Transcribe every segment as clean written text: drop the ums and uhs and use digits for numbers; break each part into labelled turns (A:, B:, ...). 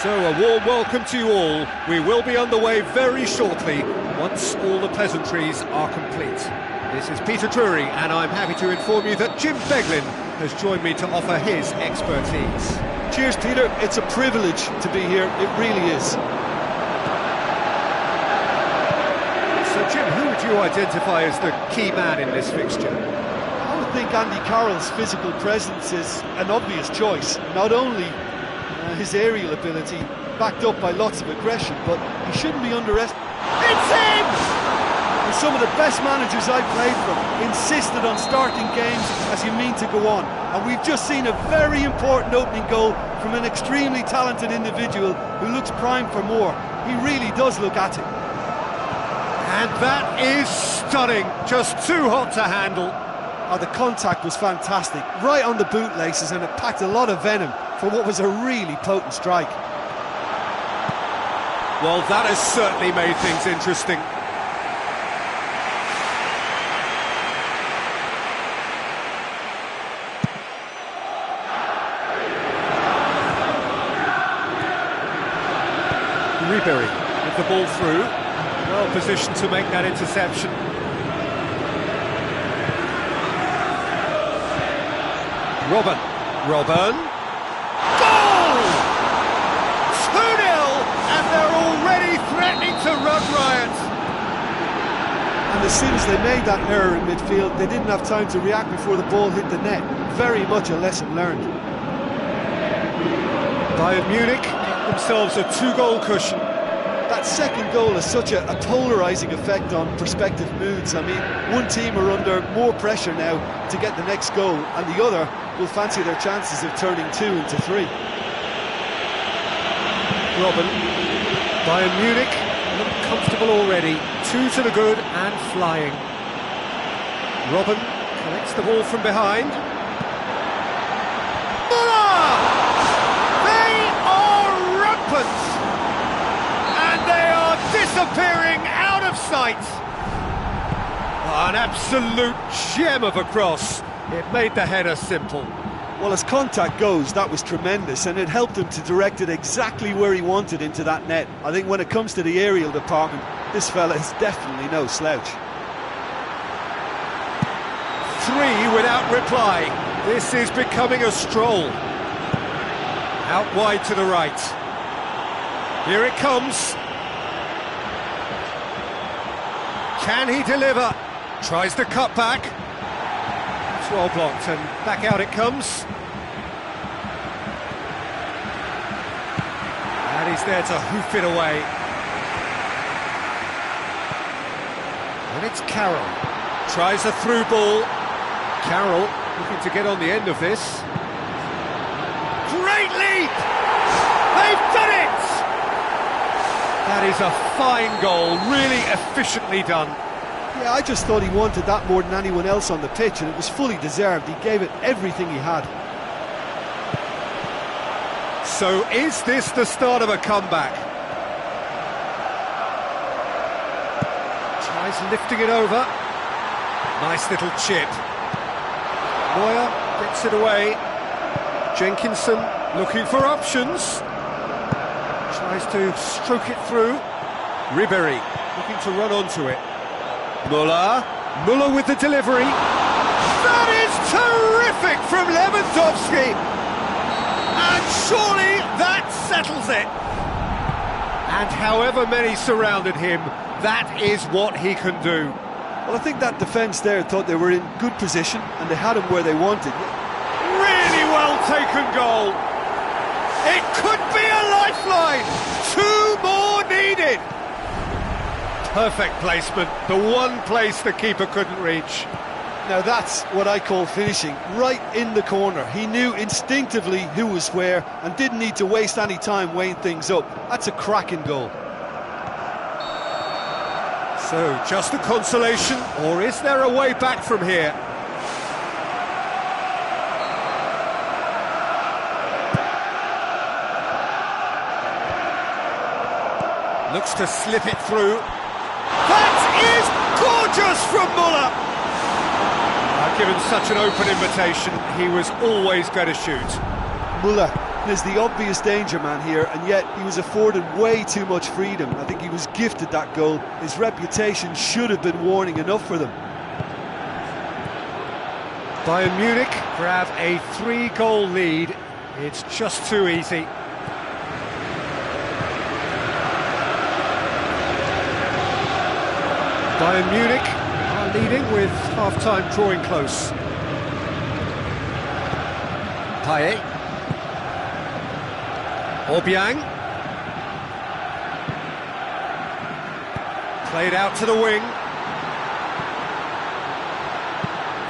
A: So a warm welcome to you all. We will be underway very shortly, once all the pleasantries are complete. This is Peter Drury, and I'm happy to inform you that Jim Beglin has joined me to offer his expertise.
B: Cheers, Peter. It's a privilege to be here. It really is.
A: So, Jim, who would you identify as the key man in this fixture?
B: I would think Andy Carroll's physical presence is an obvious choice. Not only his aerial ability, backed up by lots of aggression, but he shouldn't be underestimated.
A: It's him!
B: And some of the best managers I've played for insisted on starting games as you mean to go on. And we've just seen a very important opening goal from an extremely talented individual who looks primed for more. He really does look at it.
A: And that is stunning, just too hot to handle.
B: Oh, the contact was fantastic, right on the bootlaces, and it packed a lot of venom for what was a really potent strike.
A: Well, that has certainly made things interesting. Ribery with the ball through, well positioned to make that interception. Robin, goal! 2-0, and they're already threatening to run riot.
B: And as soon as they made that error in midfield, they didn't have time to react before the ball hit the net. Very much a lesson learned.
A: Bayern Munich themselves a 2-goal cushion.
B: That second goal has such a polarising effect on prospective moods. I mean, one team are under more pressure now to get the next goal, and the other will fancy their chances of turning 2 into 3.
A: Robin, Bayern Munich look comfortable already. 2 to the good and flying. Robin collects the ball from behind. Muller! They are rampant! And they are disappearing out of sight! An absolute gem of a cross. It made the header simple.
B: Well, as contact goes, that was tremendous, and it helped him to direct it exactly where he wanted into that net. I think when it comes to the aerial department, this fella is definitely no slouch.
A: 3 without reply. This is becoming a stroll. Out wide to the right. Here it comes. Can he deliver? Tries the cut back. It's well blocked, and back out it comes. And he's there to hoof it away. And it's Carroll. Tries a through ball. Carroll looking to get on the end of this. Great leap! They've done it! That is a fine goal, really efficiently done.
B: Yeah, I just thought he wanted that more than anyone else on the pitch, and it was fully deserved. He gave it everything he had.
A: So is this the start of a comeback? Tries lifting it over. Nice little chip. Neuer gets it away. Jenkinson looking for options. Tries to stroke it through. Ribery looking to run onto it. Muller with the delivery. That is terrific from Lewandowski. And surely that settles it. And however many surrounded him, that is what he can do.
B: Well, I think that defence there thought they were in good position, and they had him where they wanted.
A: Really well taken goal. It could be a lifeline. 2 more needed. Perfect placement, the one place the keeper couldn't reach.
B: Now that's what I call finishing, right in the corner. He knew instinctively who was where and didn't need to waste any time weighing things up. That's a cracking goal.
A: So, just a consolation, or is there a way back from here? Looks to slip it through. That is gorgeous from Muller! Given such an open invitation, he was always going to shoot.
B: Muller is the obvious danger man here, and yet he was afforded way too much freedom. I think he was gifted that goal. His reputation should have been warning enough for them.
A: Bayern Munich grab a 3-goal lead. It's just too easy. Bayern Munich are leading with half-time drawing close. Payet. Obiang. Played out to the wing.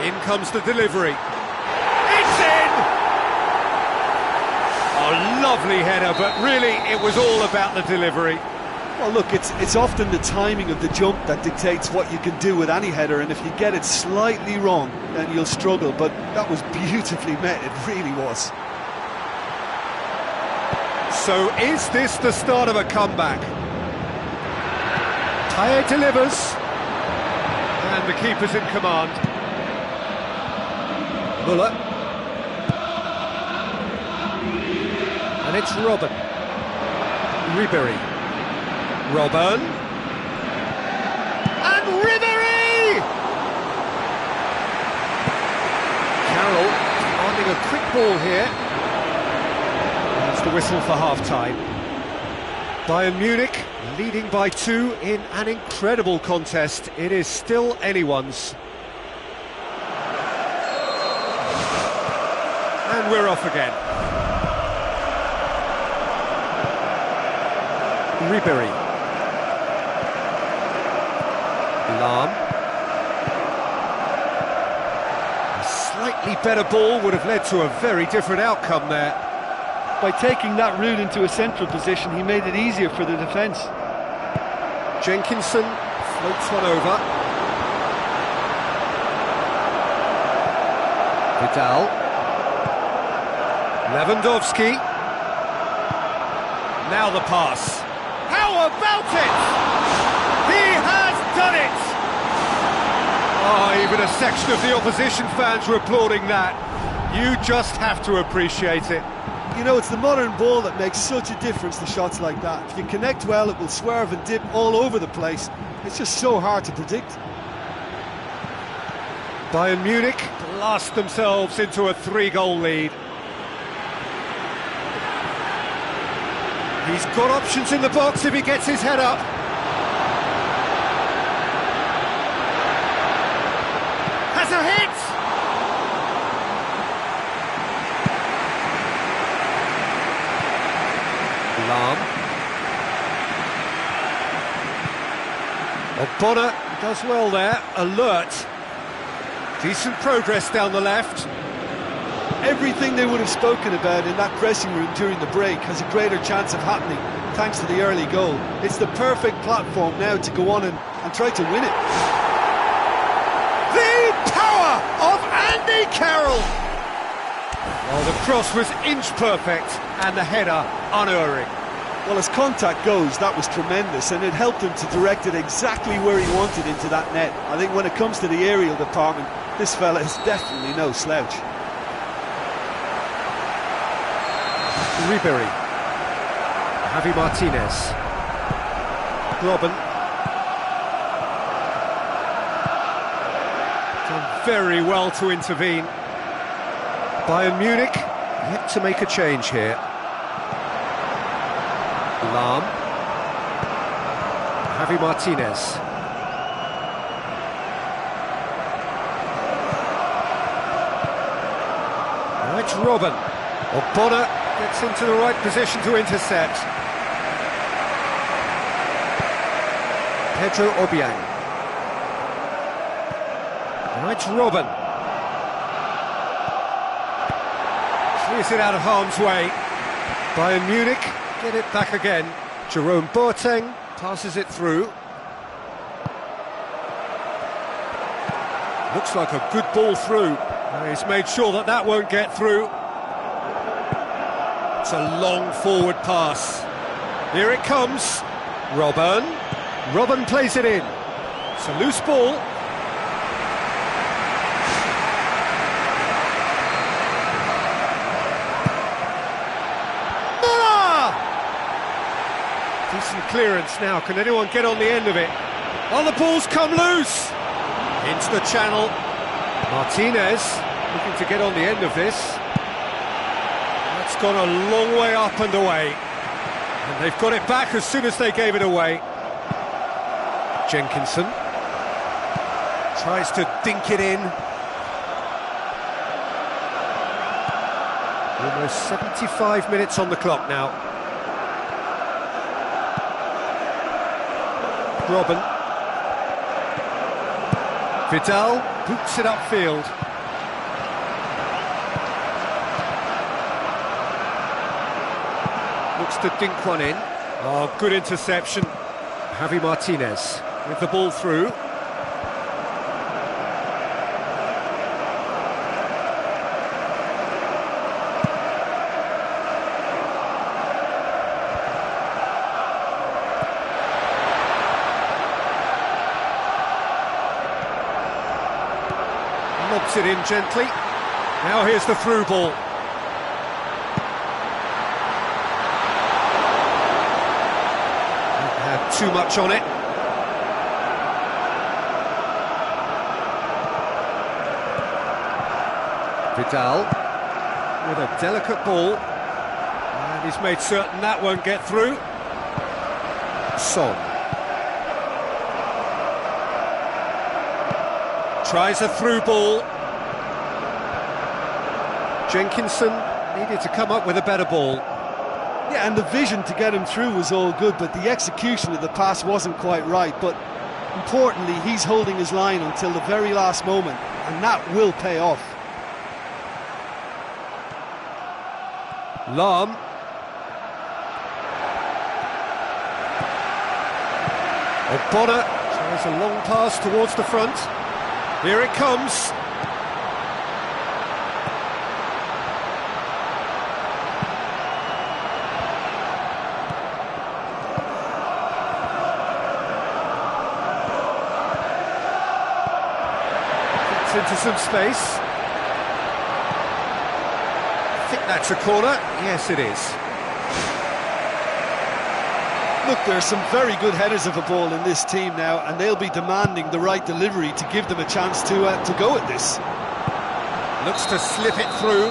A: In comes the delivery. It's in! A lovely header, but really it was all about the delivery.
B: Well, look, it's often the timing of the jump that dictates what you can do with any header, and if you get it slightly wrong, then you'll struggle, but that was beautifully met, it really was.
A: So is this the start of a comeback? Payet delivers, and the keeper's in command. Muller. And it's Robben. Ribéry. Robben. And Ribéry! Carroll demanding a quick ball here. That's the whistle for half-time. Bayern Munich leading by 2 in an incredible contest. It is still anyone's. And we're off again. Ribéry. Lahm. A slightly better ball would have led to a very different outcome there.
B: By taking that route into a central position, he made it easier for the defence.
A: Jenkinson floats one over. Vidal. Lewandowski. Now the pass. How about it? He has done it! Oh, even a section of the opposition fans were applauding that. You just have to appreciate it.
B: You know, it's the modern ball that makes such a difference to shots like that. If you connect well, it will swerve and dip all over the place. It's just so hard to predict.
A: Bayern Munich blast themselves into a 3-goal lead. He's got options in the box if he gets his head up. Has a hit! Lahm. Bonner does well there, alert. Decent progress down the left.
B: Everything they would have spoken about in that dressing room during the break has a greater chance of happening thanks to the early goal. It's the perfect platform now to go on and try to win it.
A: The power of Andy Carroll! Oh, the cross was inch perfect and the header unerring.
B: Well, as contact goes, that was tremendous, and it helped him to direct it exactly where he wanted into that net. I think when it comes to the aerial department, this fella is definitely no slouch.
A: Ribéry. Javi Martinez. Robben. Done very well to intervene. Bayern Munich yet to make a change here. Lahm. Javi Martinez. Now it's Robben. Bonner gets into the right position to intercept. Pedro Obiang. Now it's Robben. Clears it out of harm's way. Bayern Munich get it back again. Jerome Boateng passes it through. Looks like a good ball through. He's made sure that that won't get through. It's a long forward pass. Here it comes. Robben. Robben plays it in. It's a loose ball. Decent clearance now. Can anyone get on the end of it? Oh, the ball's come loose! Into the channel. Martinez looking to get on the end of this. That's gone a long way up and away. And they've got it back as soon as they gave it away. Jenkinson tries to dink it in. Almost 75 minutes on the clock now. Robin. Vidal boots it upfield. Looks to dink one in. Oh, good interception. Javi Martinez with the ball through. Lobs it in gently. Now here's the through ball. Had too much on it. Vidal with a delicate ball. And he's made certain that won't get through. Son. Tries a through ball. Jenkinson needed to come up with a better ball.
B: Yeah, and the vision to get him through was all good, but the execution of the pass wasn't quite right. But importantly, he's holding his line until the very last moment, and that will pay off.
A: Lam. Ogbonna tries a long pass towards the front. Here it comes. Gets into some space. I think that's a corner. Yes, it is.
B: Look, there's some very good headers of a ball in this team now, and they'll be demanding the right delivery to give them a chance to go at this.
A: Looks to slip it through.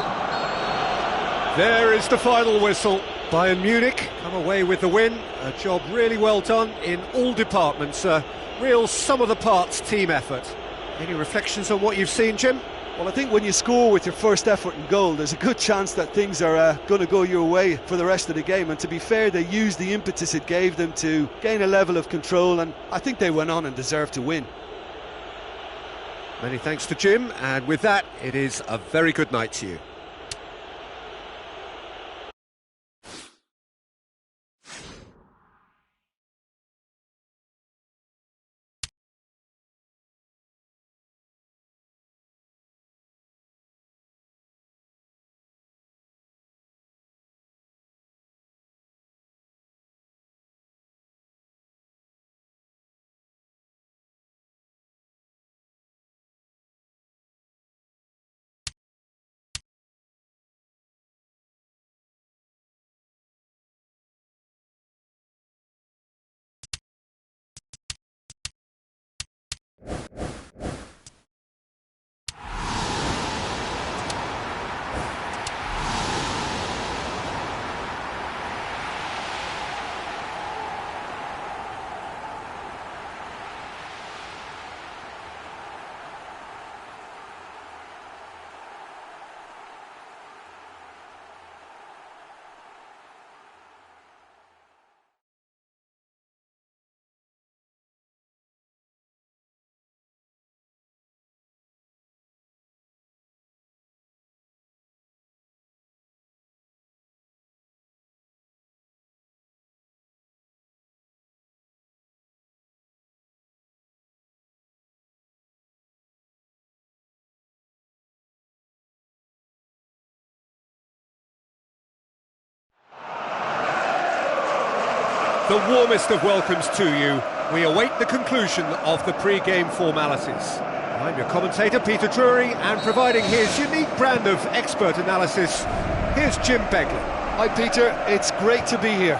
A: There is the final whistle. Bayern Munich come away with the win. A job really well done in all departments. A real sum-of-the-parts team effort. Any reflections on what you've seen, Jim?
B: Well, I think when you score with your first effort and goal, there's a good chance that things are going to go your way for the rest of the game. And to be fair, they used the impetus it gave them to gain a level of control, and I think they went on and deserved to win.
A: Many thanks to Jim, and with that, it is a very good night to you. The warmest of welcomes to you. We await the conclusion of the pre-game formalities. I'm your commentator, Peter Drury, and providing his unique brand of expert analysis, here's Jim Begley.
B: Hi Peter, it's great to be here.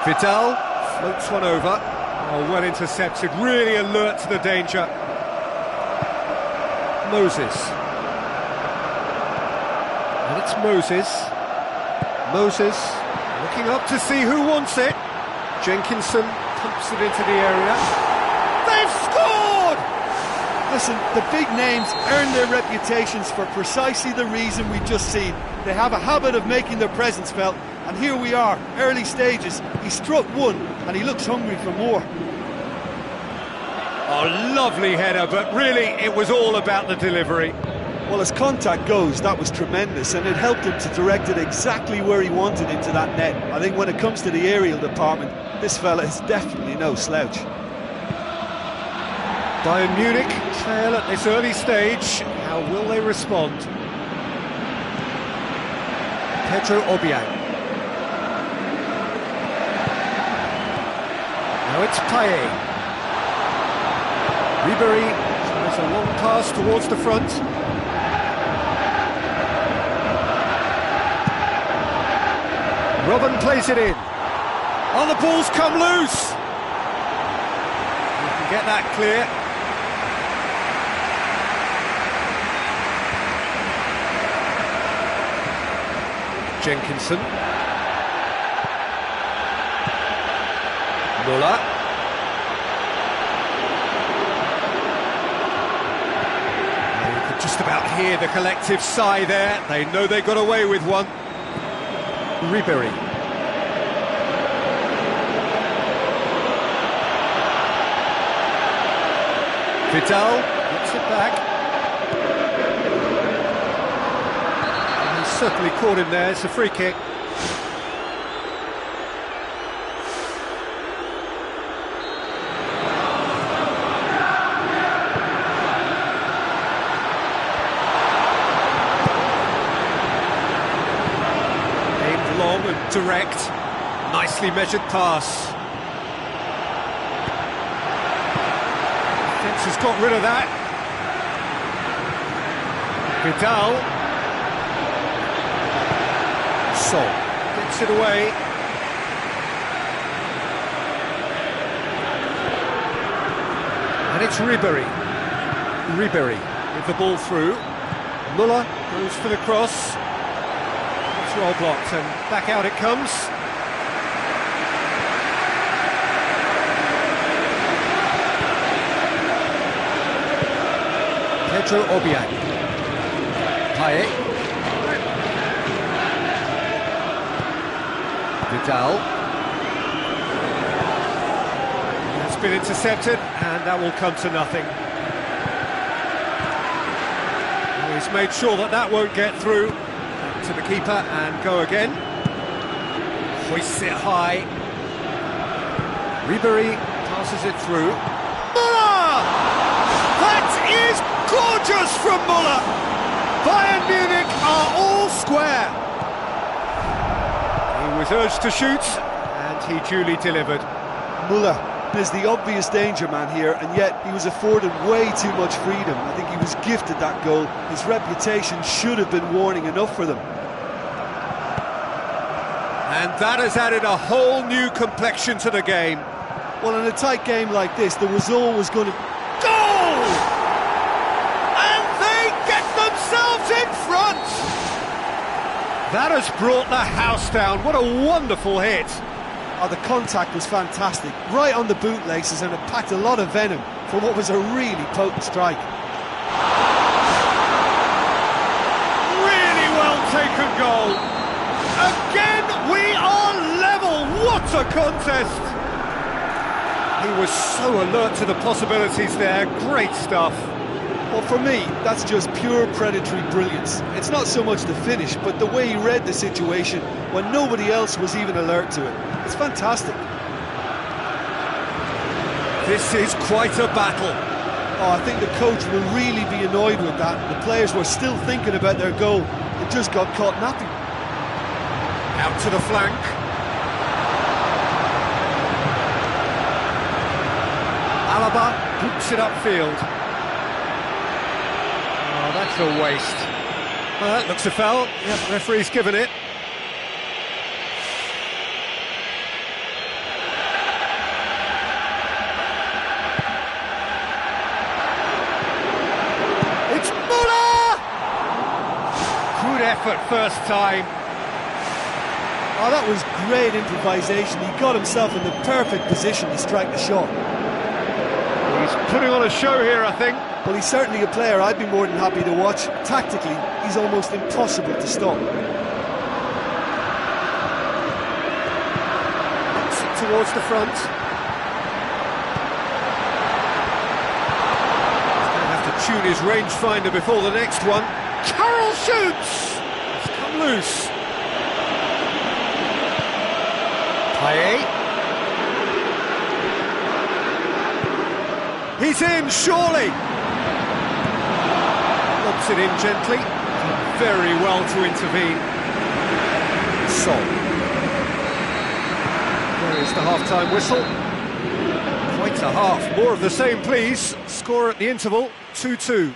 A: Vidal floats one over. Oh, well intercepted, really alert to the danger. Moses. And it's Moses. Moses looking up to see who wants it. Jenkinson pumps it into the area. They've scored!
B: Listen, the big names earn their reputations for precisely the reason we've just seen. They have a habit of making their presence felt, and here we are, early stages. He struck one, and he looks hungry for more.
A: Oh, lovely header, but really it was all about the delivery.
B: Well, as contact goes, that was tremendous, and it helped him to direct it exactly where he wanted into that net. I think when it comes to the aerial department, this fella is definitely no slouch.
A: Bayern Munich trail at this early stage. How will they respond? Pedro Obiang. Now it's Payet. Ribery tries a long pass towards the front. Robin plays it in. Oh, the ball's come loose. You can get that clear. Jenkinson. Muller. You could just about hear the collective sigh there. They know they got away with one. Ribery. Vidal gets it back. Certainly caught him there, it's a free kick. Aimed long and direct, nicely measured pass. Defence has got rid of that. Vidal. Sol gets it away. And it's Ribery. Ribery with the ball through. Muller goes for the cross. It's well blocked and back out it comes. Pedro Obiang. Payet. Vidal. It's been intercepted, and that will come to nothing. He's made sure that that won't get through. Back to the keeper and go again. Hoists it high. Ribery passes it through. Muller! That is gorgeous from Muller! Bayern Munich are all square. He was urged to shoot, and he duly delivered.
B: Muller is the obvious danger man here, and yet he was afforded way too much freedom. I think he was gifted that goal. His reputation should have been warning enough for them.
A: And that has added a whole new complexion to the game.
B: Well, in a tight game like this, there was always going to...
A: Goal! And they get themselves in front! That has brought the house down. What a wonderful hit.
B: Oh, the contact was fantastic. Right on the bootlaces, and it packed a lot of venom for what was a really potent strike.
A: Really well taken goal. Again, we are level. What a contest. He was so alert to the possibilities there. Great stuff.
B: Well, for me, that's just pure predatory brilliance. It's not so much the finish, but the way he read the situation when nobody else was even alert to it. It's fantastic.
A: This is quite a battle.
B: Oh, I think the coach will really be annoyed with that. The players were still thinking about their goal. It just got caught napping.
A: Out to the flank. Alaba boots it upfield. Oh, that's a waste. Well, that looks a foul. Yep, referee's given it. effort first time.
B: Oh, that was great improvisation. He got himself in the perfect position to strike the shot.
A: He's putting on a show here, I think.
B: Well, he's certainly a player I'd be more than happy to watch. Tactically, he's almost impossible to stop.
A: Towards the front. He's going to have to tune his rangefinder before the next one. Carroll shoots! It's come loose. Payet. He's in, surely! Lobs it in gently. Done very well to intervene. Sol. There is the half-time whistle. Quite a half. More of the same, please. Score at the interval, 2-2.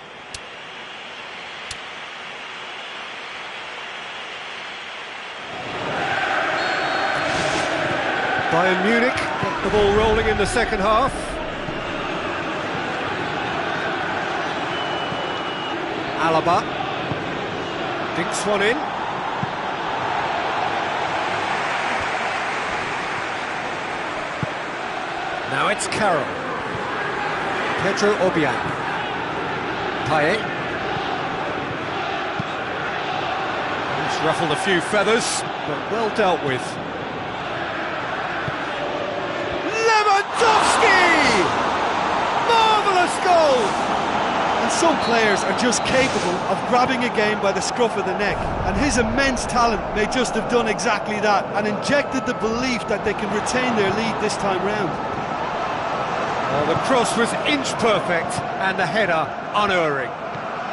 A: Bayern Munich get the ball rolling in the second half. Alaba dinks one in. Now it's Carroll. Pedro Obiang. Payet. He's ruffled a few feathers, but well dealt with. Lewandowski! Marvellous goal!
B: And some players are just capable of grabbing a game by the scruff of the neck, and his immense talent may just have done exactly that and injected the belief that they can retain their lead this time round.
A: Well, the cross was inch perfect and the header unerring.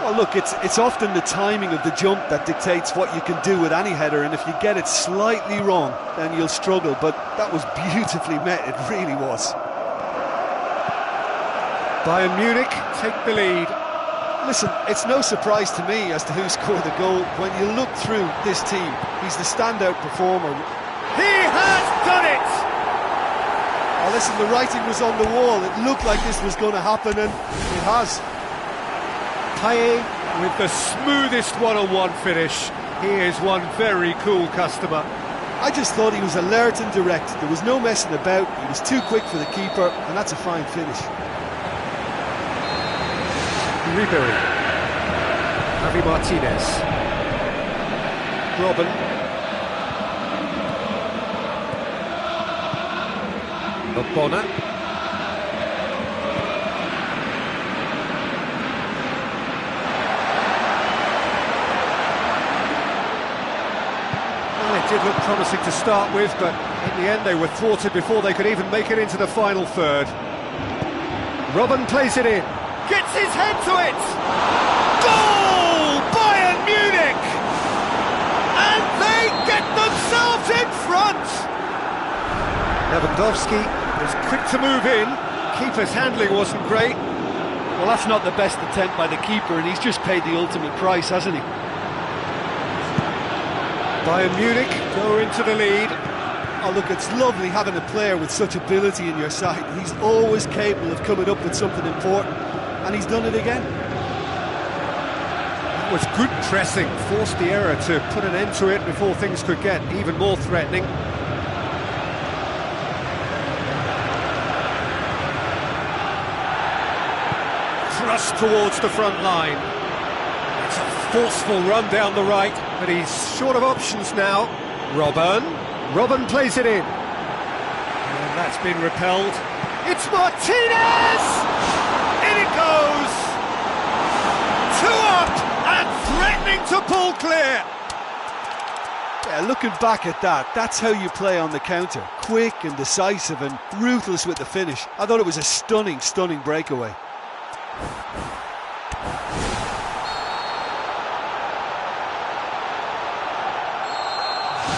B: Well, look, it's often the timing of the jump that dictates what you can do with any header, and if you get it slightly wrong, then you'll struggle, but that was beautifully met, it really was.
A: Bayern Munich take the lead.
B: Listen, it's no surprise to me as to who scored the goal. When you look through this team, he's the standout performer.
A: He has done it!
B: Oh, listen, the writing was on the wall. It looked like this was going to happen, and it has.
A: Payet with the smoothest one-on-one finish. He is one very cool customer.
B: I just thought he was alert and direct. There was no messing about. He was too quick for the keeper, and that's a fine finish.
A: Ribery. Javi Martinez. Robben. Bonner. Well, it did look promising to start with, but in the end they were thwarted before they could even make it into the final third. Robben plays it in. Gets his head to it! Goal! Bayern Munich! And they get themselves in front! Lewandowski is quick to move in. Keeper's handling wasn't great.
B: Well, that's not the best attempt by the keeper, and he's just paid the ultimate price, hasn't he?
A: Bayern Munich go into the lead.
B: Oh, look, it's lovely having a player with such ability in your side. He's always capable of coming up with something important, and he's done it again.
A: It was good pressing, forced the error to put an end to it before things could get even more threatening. Thrust towards the front line. It's a forceful run down the right, but he's short of options now. Robben plays it in. And that's been repelled. It's Martinez! In it goes! 2 up and threatening to pull clear.
B: Yeah, looking back at that, that's how you play on the counter. Quick and decisive and ruthless with the finish. I thought it was a stunning, stunning breakaway.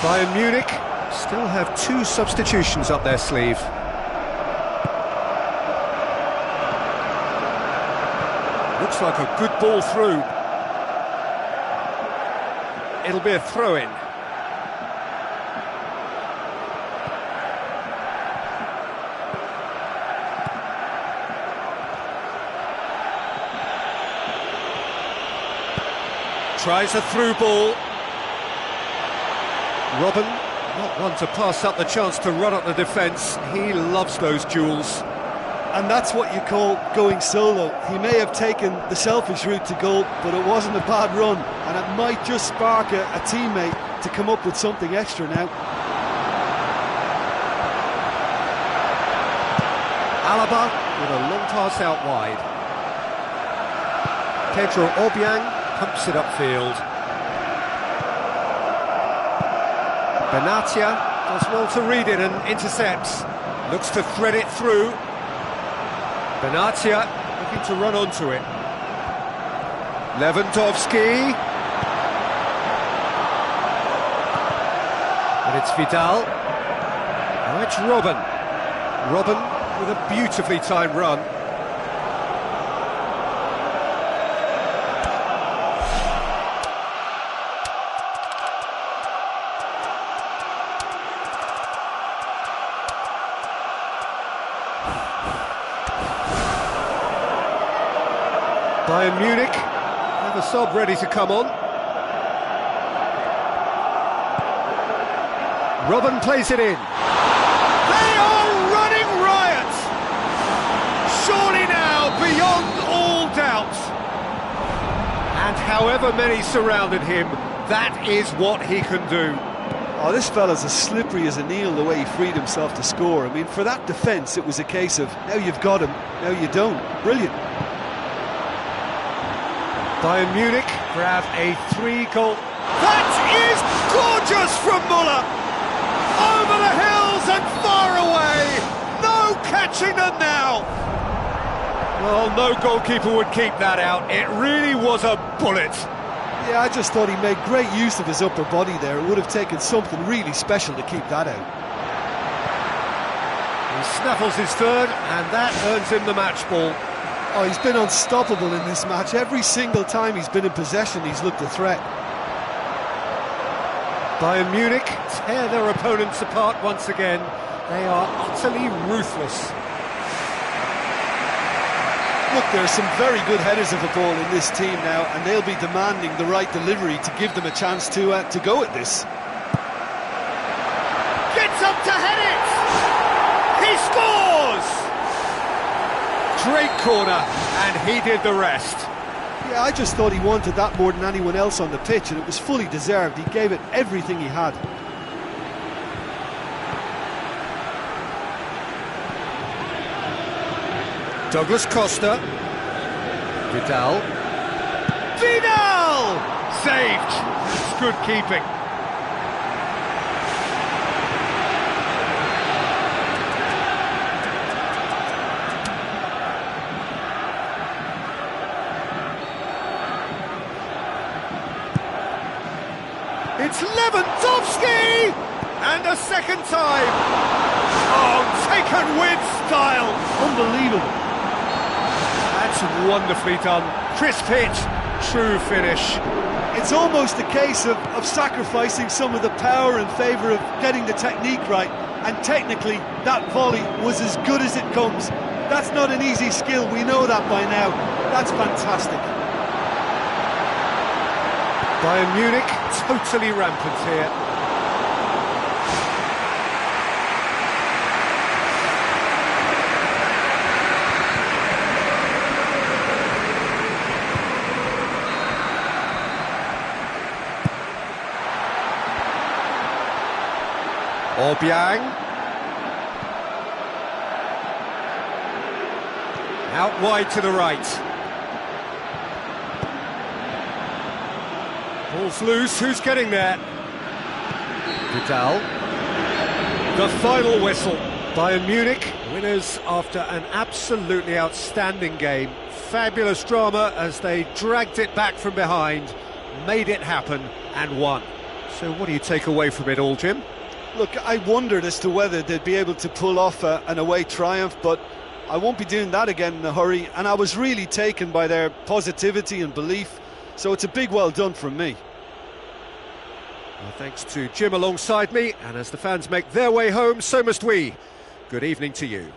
A: Bayern Munich still have 2 substitutions up their sleeve. Looks like a good ball through. It'll be a throw-in. Tries a through ball. Robben, not one to pass up the chance to run up the defence. He loves those duels.
B: And that's what you call going solo. He may have taken the selfish route to goal, but it wasn't a bad run, and it might just spark a teammate to come up with something extra now.
A: Alaba with a long pass out wide. Pedro Obiang pumps it upfield. Benatia does well to read it and intercepts. Looks to thread it through. Benatia looking to run onto it. Lewandowski. And it's Vidal. Now it's Robben. Robben with a beautifully timed run. Bayern Munich have a sub ready to come on. Robben plays it in. They are running riot! Surely now, beyond all doubt. And however many surrounded him, that is what he can do.
B: Oh, this fella's as slippery as an eel, the way he freed himself to score. I mean, for that defence, it was a case of, now you've got him, now you don't. Brilliant.
A: Bayern Munich grab a 3-goal. That is gorgeous from Müller! Over the hills and far away! No catching them now! Well, no goalkeeper would keep that out. It really was a bullet.
B: Yeah, I just thought he made great use of his upper body there. It would have taken something really special to keep that out.
A: He snaffles his third, and that earns him the match ball.
B: Oh, he's been unstoppable in this match. Every single time he's been in possession, he's looked a threat.
A: Bayern Munich tear their opponents apart once again. They are utterly ruthless.
B: Look, there are some very good headers of the ball in this team now, and they'll be demanding the right delivery to give them a chance to go at this.
A: Gets up to head it! He scores! Great corner, and he did the rest.
B: Yeah, I just thought he wanted that more than anyone else on the pitch, and it was fully deserved. He gave it everything he had.
A: Douglas Costa. Vidal. Vidal! Saved! It's good keeping. It's Lewandowski! And a second time! Oh, taken with style!
B: Unbelievable.
A: That's wonderfully done. Crisp hit, true finish.
B: It's almost a case of sacrificing some of the power in favour of getting the technique right, and technically that volley was as good as it comes. That's not an easy skill, we know that by now. That's fantastic.
A: Bayern Munich totally rampant here. Obiang. Out wide to the right. Ball's loose, who's getting there? Vidal. The final whistle. Bayern Munich, winners after an absolutely outstanding game. Fabulous drama as they dragged it back from behind, made it happen and won. So what do you take away from it all, Jim?
B: Look, I wondered as to whether they'd be able to pull off an away triumph, but I won't be doing that again in a hurry, and I was really taken by their positivity and belief, so it's a big well done from me.
A: Well, thanks to Jim alongside me, and as the fans make their way home, so must we. Good evening to you.